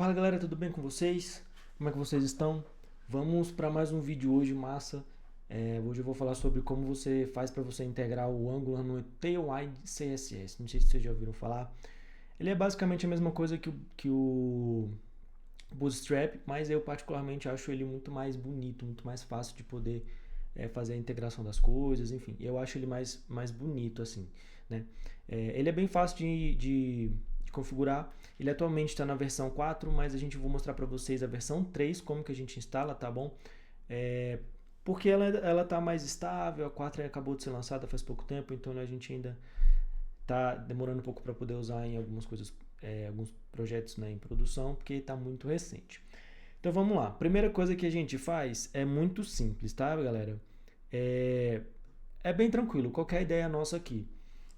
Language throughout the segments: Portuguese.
Fala galera, tudo bem com vocês? Como é que vocês estão? Vamos para mais um vídeo hoje, massa. Hoje eu vou falar sobre como você faz para você integrar o Angular no Tailwind CSS. Não sei se vocês já ouviram falar. Ele é basicamente a mesma coisa que o Bootstrap, mas eu particularmente acho ele muito mais bonito, muito mais fácil de poder fazer a integração das coisas, enfim. Eu acho ele mais bonito assim, né? Ele é bem fácil de configurar. Ele atualmente está na versão 4, mas a gente vou mostrar para vocês a versão 3, como que a gente instala, tá bom? Porque ela tá mais estável, a 4 acabou de ser lançada faz pouco tempo, então a gente ainda tá demorando um pouco para poder usar em algumas coisas, alguns projetos, né, em produção, porque está muito recente. Então vamos lá. Primeira coisa que a gente faz é muito simples, tá, galera? É bem tranquilo, qualquer ideia nossa aqui.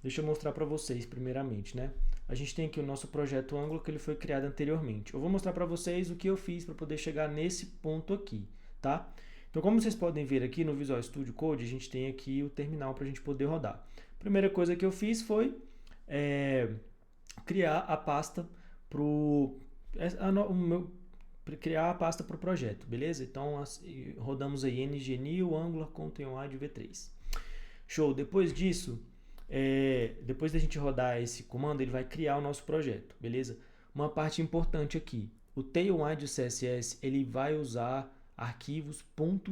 Deixa eu mostrar para vocês primeiramente, né? A gente tem aqui o nosso projeto Angular que ele foi criado anteriormente. Eu vou mostrar para vocês o que eu fiz para poder chegar nesse ponto aqui, tá? Então, como vocês podem ver aqui no Visual Studio Code, a gente tem aqui o terminal para a gente poder rodar. Primeira coisa que eu fiz foi criar a pasta criar a pasta para o projeto, beleza? Então, rodamos aí ngnew angular containwide v3. Show! Depois disso, depois da gente rodar esse comando, ele vai criar o nosso projeto, beleza? Uma parte importante aqui, o Tailwind CSS, ele vai usar arquivos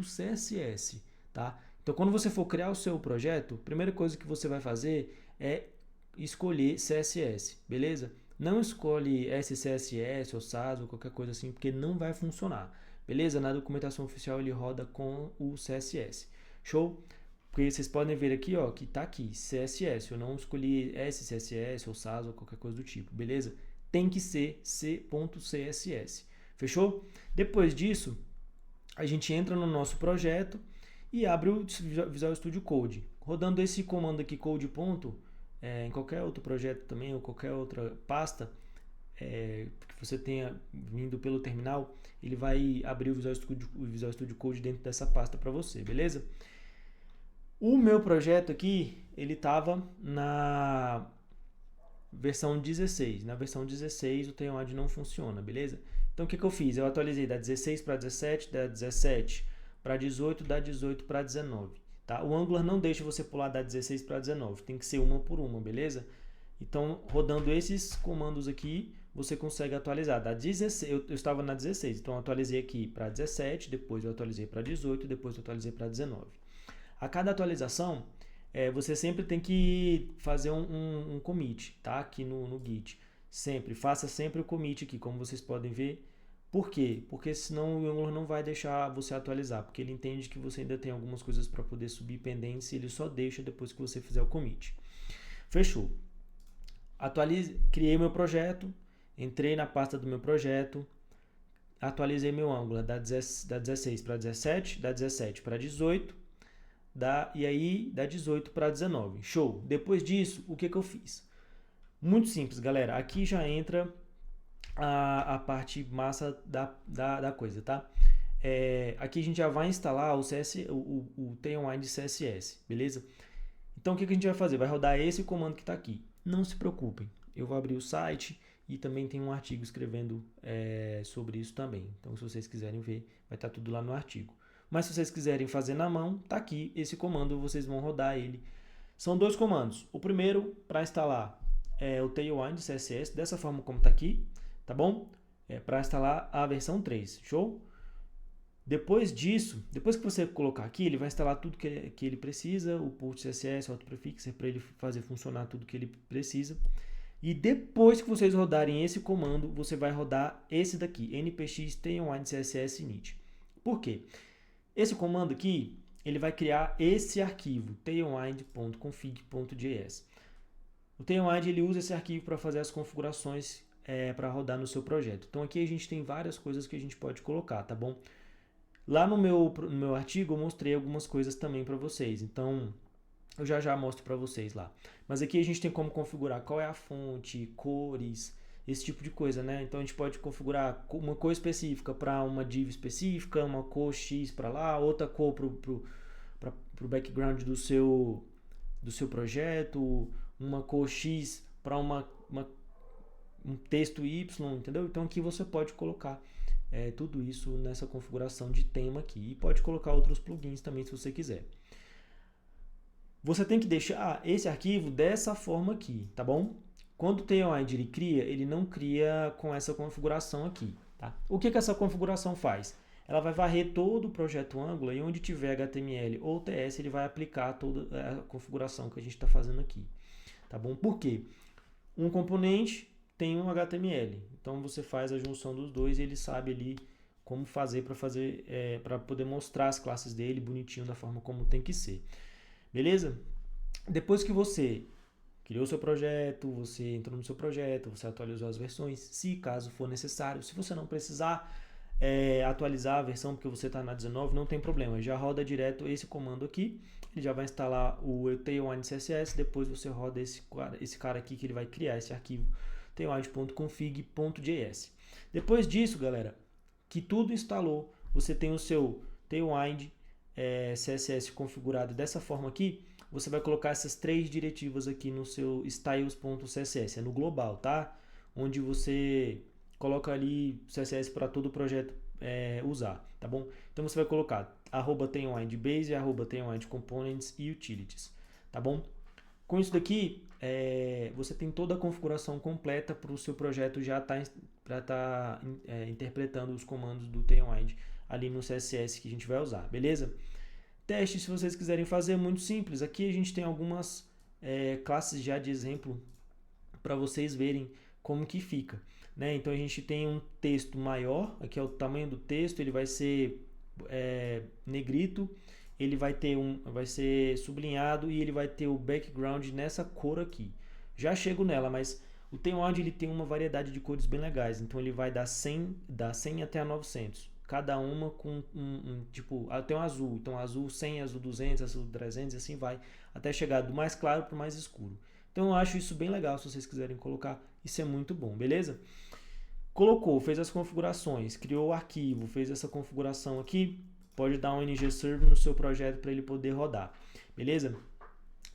.css, tá? Então, quando você for criar o seu projeto, a primeira coisa que você vai fazer é escolher CSS, beleza? Não escolhe SCSS ou SAS ou qualquer coisa assim, porque não vai funcionar, beleza? Na documentação oficial ele roda com o CSS. Show? Porque vocês podem ver aqui, ó, que tá aqui, CSS. Eu não escolhi SCSS ou SAS ou qualquer coisa do tipo, beleza? Tem que ser c.css. Fechou? Depois disso, a gente entra no nosso projeto e abre o Visual Studio Code. Rodando esse comando aqui, code. Em qualquer outro projeto também, ou qualquer outra pasta que você tenha vindo pelo terminal, ele vai abrir o Visual Studio Code dentro dessa pasta para você, beleza? O meu projeto aqui, ele estava na versão 16. Na versão 16 o Tailwind não funciona, beleza? Então o que eu fiz? Eu atualizei da 16 para 17, da 17 para 18, da 18 para 19. Tá? O Angular não deixa você pular da 16 para 19, tem que ser uma por uma, beleza? Então, rodando esses comandos aqui, você consegue atualizar. Da 16, eu estava na 16, então eu atualizei aqui para 17, depois eu atualizei para 18, depois eu atualizei para 19. A cada atualização, você sempre tem que fazer um commit, tá? Aqui no Git. Sempre, faça sempre o commit aqui, como vocês podem ver. Por quê? Porque senão o Angular não vai deixar você atualizar, porque ele entende que você ainda tem algumas coisas para poder subir pendência e ele só deixa depois que você fizer o commit. Fechou. Criei meu projeto, entrei na pasta do meu projeto, atualizei meu Angular da 16 para 17, da 17 para 18, e aí da 18 para 19. Show! Depois disso, o que eu fiz? Muito simples, galera. Aqui já entra a parte massa da coisa, tá? Aqui a gente já vai instalar o Tailwind CSS, beleza? Então o que a gente vai fazer? Vai rodar esse comando que está aqui. Não se preocupem, eu vou abrir o site e também tem um artigo escrevendo sobre isso também. Então se vocês quiserem ver, vai estar tudo lá no artigo. Mas se vocês quiserem fazer na mão, tá aqui esse comando, vocês vão rodar ele. São dois comandos. O primeiro, para instalar o Tailwind CSS, dessa forma como está aqui, tá bom? Para instalar a versão 3, show? Depois disso, depois que você colocar aqui, ele vai instalar tudo que ele precisa, o port CSS, o autoprefixer, para ele fazer funcionar tudo que ele precisa. E depois que vocês rodarem esse comando, você vai rodar esse daqui, npx tailwind css init. Por quê? Esse comando aqui, ele vai criar esse arquivo, tailwind.config.js. O Tailwind ele usa esse arquivo para fazer as configurações para rodar no seu projeto. Então aqui a gente tem várias coisas que a gente pode colocar, tá bom? Lá no meu artigo eu mostrei algumas coisas também para vocês, então eu já mostro para vocês lá. Mas aqui a gente tem como configurar qual é a fonte, cores, esse tipo de coisa, né? Então a gente pode configurar uma cor específica para uma div específica, uma cor X para lá, outra cor para o background do seu projeto, uma cor X para uma um texto Y, entendeu? Então aqui você pode colocar tudo isso nessa configuração de tema aqui. E pode colocar outros plugins também se você quiser. Você tem que deixar esse arquivo dessa forma aqui, tá bom? Quando o Tailwind ele cria, ele não cria com essa configuração aqui, tá? O que essa configuração faz? Ela vai varrer todo o projeto Angular e onde tiver HTML ou TS, ele vai aplicar toda a configuração que a gente está fazendo aqui, tá bom? Por quê? Um componente tem um HTML, então você faz a junção dos dois e ele sabe ali como fazer para poder mostrar as classes dele bonitinho da forma como tem que ser. Beleza? Depois que você criou seu projeto, você entrou no seu projeto, você atualizou as versões, se caso for necessário. Se você não precisar atualizar a versão porque você está na 19, não tem problema. Já roda direto esse comando aqui. Ele já vai instalar o Tailwind CSS. Depois você roda esse cara aqui que ele vai criar esse arquivo tailwind.config.js. Depois disso, galera, que tudo instalou, você tem o seu Tailwind CSS configurado dessa forma aqui, você vai colocar essas 3 diretivas aqui no seu styles.css, é no global, tá? Onde você coloca ali CSS para todo o projeto usar, tá bom? Então você vai colocar @tailwindbase, @tailwindcomponents e utilities, tá bom? Com isso daqui, você tem toda a configuração completa para o seu projeto já estar interpretando os comandos do Tailwind ali no CSS que a gente vai usar, beleza? Teste, se vocês quiserem fazer, é muito simples. Aqui a gente tem algumas classes já de exemplo para vocês verem como que fica, né? Então a gente tem um texto maior, aqui é o tamanho do texto, ele vai ser negrito, ele vai ser sublinhado e ele vai ter o background nessa cor aqui. Já chego nela, mas o Tailwind ele tem uma variedade de cores bem legais, então ele vai dar 100 até a 900. Cada uma com tipo, tem um azul, então azul 100, azul 200, azul 300 e assim vai, até chegar do mais claro para o mais escuro. Então eu acho isso bem legal, se vocês quiserem colocar, isso é muito bom, beleza? Colocou, fez as configurações, criou o arquivo, fez essa configuração aqui, pode dar um ng-serve no seu projeto para ele poder rodar, beleza?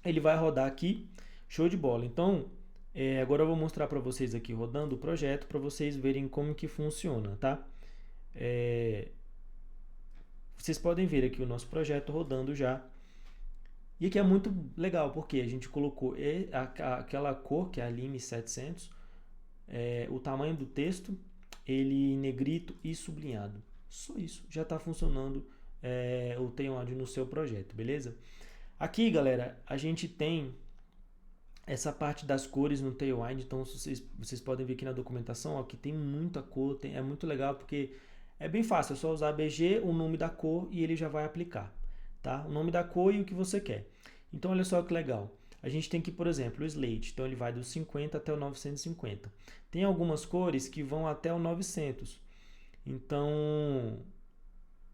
Ele vai rodar aqui, show de bola. Então, agora eu vou mostrar para vocês aqui rodando o projeto, para vocês verem como que funciona, tá? Vocês podem ver aqui o nosso projeto rodando já. E aqui é muito legal, porque a gente colocou aquela cor, que é a Lime 700, o tamanho do texto, ele negrito e sublinhado. Só isso, já está funcionando o Tailwind no seu projeto, beleza? Aqui, galera, a gente tem essa parte das cores no Tailwind, então vocês podem ver aqui na documentação, ó, que tem muita cor, é muito legal, porque é bem fácil, é só usar BG, o nome da cor e ele já vai aplicar, tá? O nome da cor e o que você quer. Então, olha só que legal. A gente tem aqui, por exemplo, o Slate, então ele vai do 50 até o 950. Tem algumas cores que vão até o 900. Então,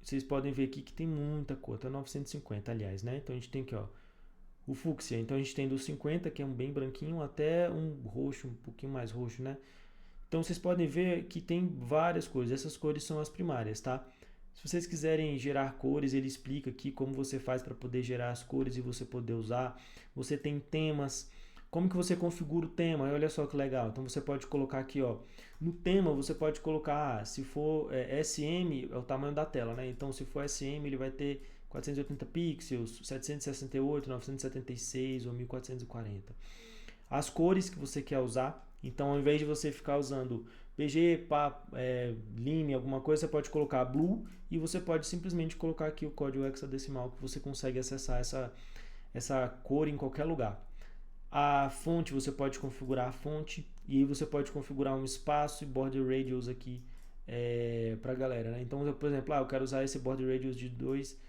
vocês podem ver aqui que tem muita cor, até 950, aliás, né? Então, a gente tem aqui, ó, o fúcsia. Então, a gente tem do 50, que é um bem branquinho, até um roxo, um pouquinho mais roxo, né? Então, vocês podem ver que tem várias cores. Essas cores são as primárias, tá? Se vocês quiserem gerar cores, ele explica aqui como você faz para poder gerar as cores e você poder usar. Você tem temas. Como que você configura o tema? Olha só que legal. Então, você pode colocar aqui, ó. No tema, você pode colocar, se for SM, é o tamanho da tela, né? Então, se for SM, ele vai ter 480 pixels, 768, 976 ou 1440. As cores que você quer usar. Então, ao invés de você ficar usando PG, Lime, alguma coisa, você pode colocar Blue e você pode simplesmente colocar aqui o código hexadecimal que você consegue acessar essa cor em qualquer lugar. A fonte, você pode configurar a fonte e aí você pode configurar um espaço e border radius aqui para a galera, né? Então, por exemplo, eu quero usar esse border radius de 2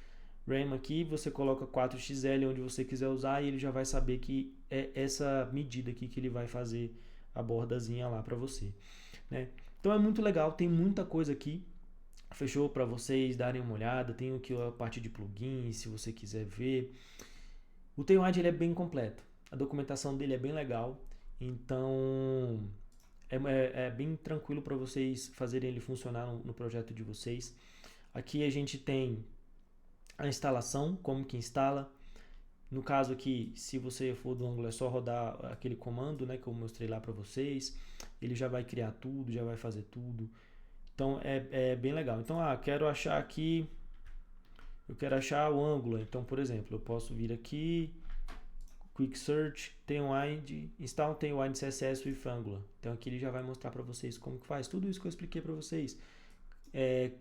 rem aqui, você coloca 4xl onde você quiser usar e ele já vai saber que é essa medida aqui que ele vai fazer a bordazinha lá para você, né? Então é muito legal, tem muita coisa aqui, fechou, para vocês darem uma olhada. Tem aqui a parte de plugins, se você quiser ver. O Tailwind ele é bem completo, a documentação dele é bem legal, então é bem tranquilo para vocês fazerem ele funcionar no projeto de vocês. Aqui a gente tem a instalação, como que instala. No caso aqui, se você for do Angular, é só rodar aquele comando, né, que eu mostrei lá para vocês. Ele já vai criar tudo, já vai fazer tudo. Então é bem legal. Então, quero achar aqui, eu quero achar o Angular. Então, por exemplo, eu posso vir aqui, Quick Search, Tailwind, install Tailwind CSS with Angular. Então aqui ele já vai mostrar para vocês como que faz. Tudo isso que eu expliquei para vocês.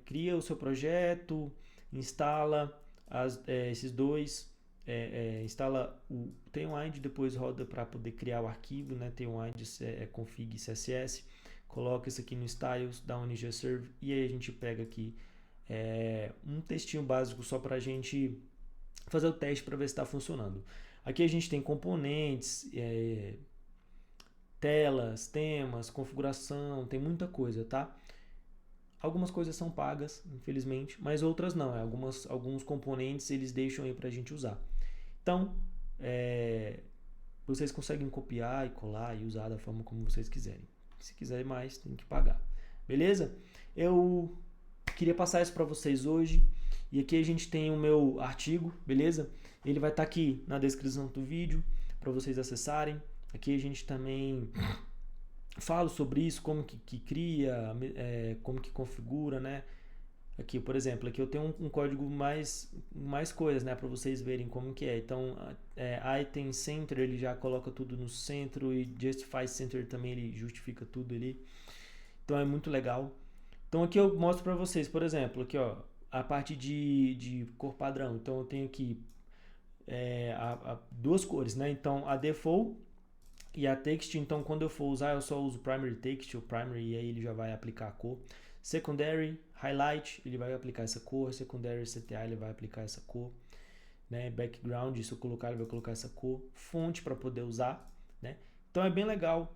Cria o seu projeto, instala esses dois, instala o Tailwind, depois roda para poder criar o arquivo, né? Tailwind config CSS, coloca isso aqui no styles, dá um ngserve e aí a gente pega aqui um textinho básico só para a gente fazer o teste para ver se está funcionando. Aqui a gente tem componentes, telas, temas, configuração, tem muita coisa, tá? Algumas coisas são pagas, infelizmente, mas outras não. Alguns componentes eles deixam aí para a gente usar. Então, vocês conseguem copiar e colar e usar da forma como vocês quiserem. Se quiserem mais, tem que pagar. Beleza? Eu queria passar isso para vocês hoje. E aqui a gente tem o meu artigo, beleza? Ele vai estar aqui na descrição do vídeo para vocês acessarem. Aqui a gente também fala sobre isso, como que cria, como que configura, né? Aqui, por exemplo, aqui eu tenho um código mais coisas, né, para vocês verem como que é. Então, item center ele já coloca tudo no centro e justify center também ele justifica tudo ali. Então é muito legal. Então aqui eu mostro para vocês, por exemplo, aqui ó, a parte de cor padrão. Então eu tenho aqui duas cores, né? Então a default e a text. Então quando eu for usar eu só uso primary text ou primary e aí ele já vai aplicar a cor. Secondary highlight ele vai aplicar essa cor. Secondary CTA ele vai aplicar essa cor, né? Background, se eu colocar ele vai colocar essa cor. Fonte para poder usar, né? Então é bem legal.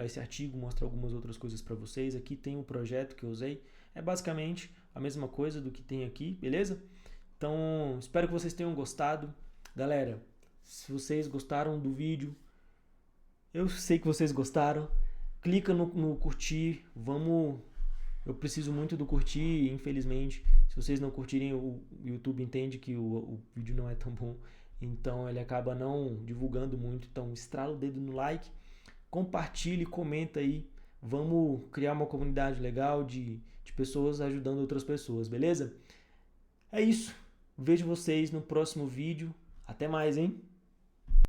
Esse artigo mostra algumas outras coisas para vocês. Aqui tem um projeto que eu usei. É basicamente a mesma coisa do que tem aqui, beleza? Então, espero que vocês tenham gostado. Galera, se vocês gostaram do vídeo, eu sei que vocês gostaram. Clica no curtir. Vamos... Eu preciso muito do curtir, infelizmente. Se vocês não curtirem, o YouTube entende que o vídeo não é tão bom. Então, ele acaba não divulgando muito. Então, estrala o dedo no like. Compartilhe, comenta aí. Vamos criar uma comunidade legal de pessoas ajudando outras pessoas, beleza? É isso. Vejo vocês no próximo vídeo. Até mais, hein?